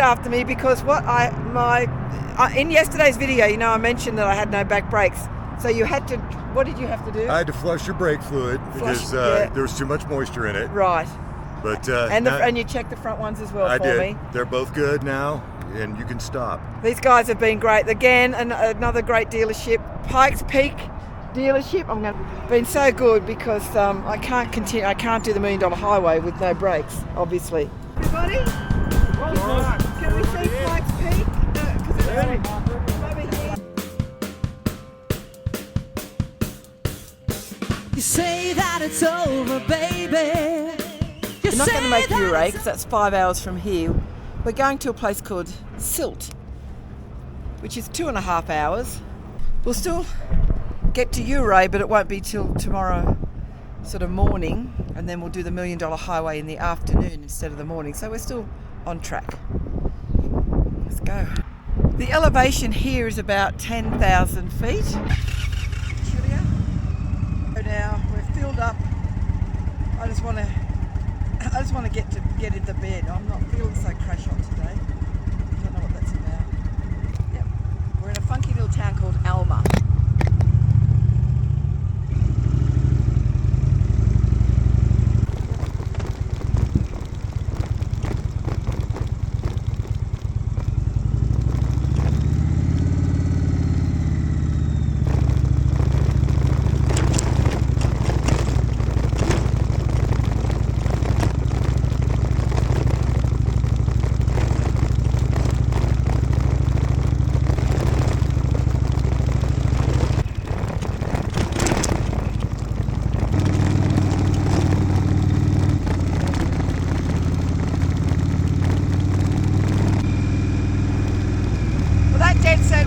after me because in yesterday's video, you know, I mentioned that I had no back brakes. So you had to, what did you have to do? I had to flush your brake fluid because there was too much moisture in it. Right. But and you checked the front ones as well for me. I did. They're both good now, and you can stop. These guys have been great. Again, another great dealership, Pikes Peak dealership. Been so good because I can't continue. I can't do the $1 Million Highway with no brakes, obviously. Everybody, can we see Pikes Peak? You say that it's over, baby. We're not going to make Uray because that's 5 hours from here. We're going to a place called Silt, which is 2.5 hours. We'll still get to Uray, but it won't be till tomorrow sort of morning, and then we'll do the $1 Million Highway in the afternoon instead of the morning. So we're still on track. Let's go. The elevation here is about 10,000 feet. Julia. So now we're filled up. I just want to get into bed. I'm not feeling so crash hot today. Don't know what that's about. Yep. We're in a funky little town called Alma.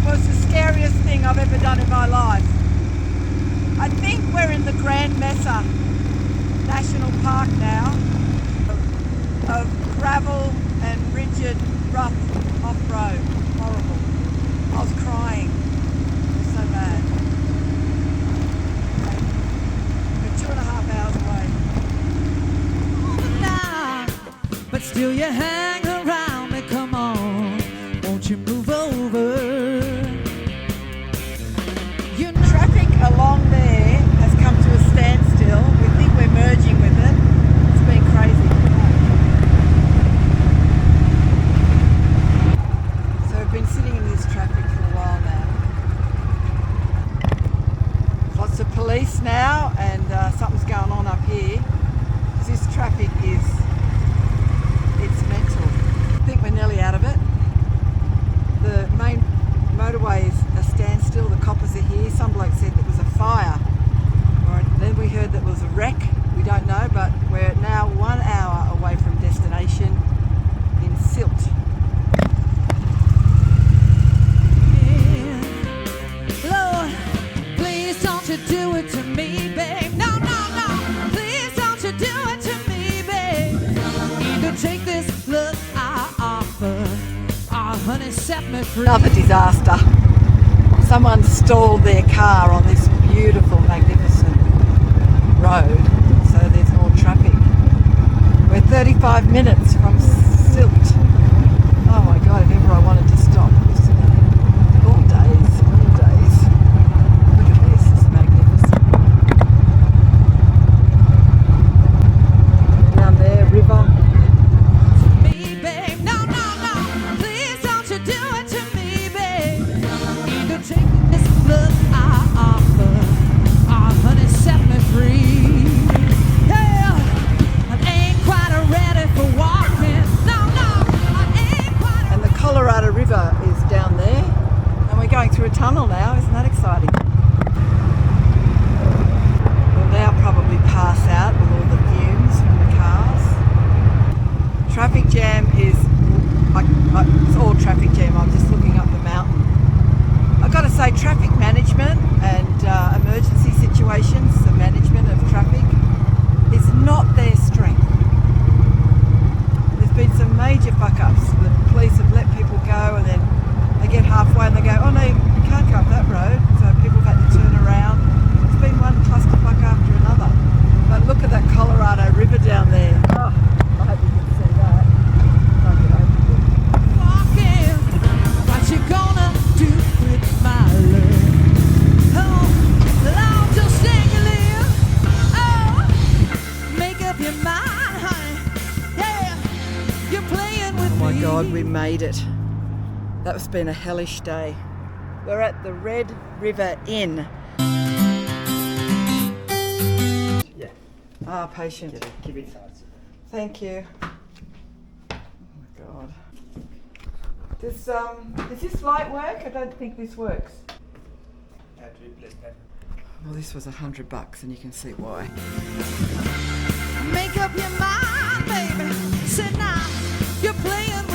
Was the scariest thing I've ever done in my life. I think we're in the Grand Mesa National Park now, of gravel and rigid, rough off-road. Horrible. I was crying. It was so bad. We're 2.5 hours away. But still you hang around me, come on, won't you move over? Along there has come to a standstill. We think we're merging with it. It's been crazy. So we've been sitting in this traffic for a while now. Lots of police now, and something's going on up here. This traffic it's mental. I think we're nearly out of it. The main motorway is a standstill. The coppers are here. Some bloke said there was a fire. Then we heard that was a wreck. We don't know, but we're now 1 hour away from destination in Silt. Lord, please don't you do it to me, babe. No, no, no. Please don't you do it to me, babe. Either take this look I offer, or honey, set me free. Another disaster. Someone stalled their car on this beautiful, magnificent road, so there's more traffic. We're 35 minutes from Silt. Oh my God, if ever I wanted to stop. All days, all days. Look at this, it's magnificent. Down there, river. Me, babe. No, no, no. Please don't you do it to me, babe. Either take this look I offer, or honey, set me free. Yeah, I ain't quite ready for walking. No, no. your mind, honey. Yeah, you're playing with me. Oh my God, we made it. That's been a hellish day. We're at the Red River Inn. Yeah. Ah, patient. Keep it tight. Thank you. Oh my God. Does this light work? I don't think this works. Have to replace that. Well, this was $100 and you can see why. Make up your mind, baby. Say now, you're playing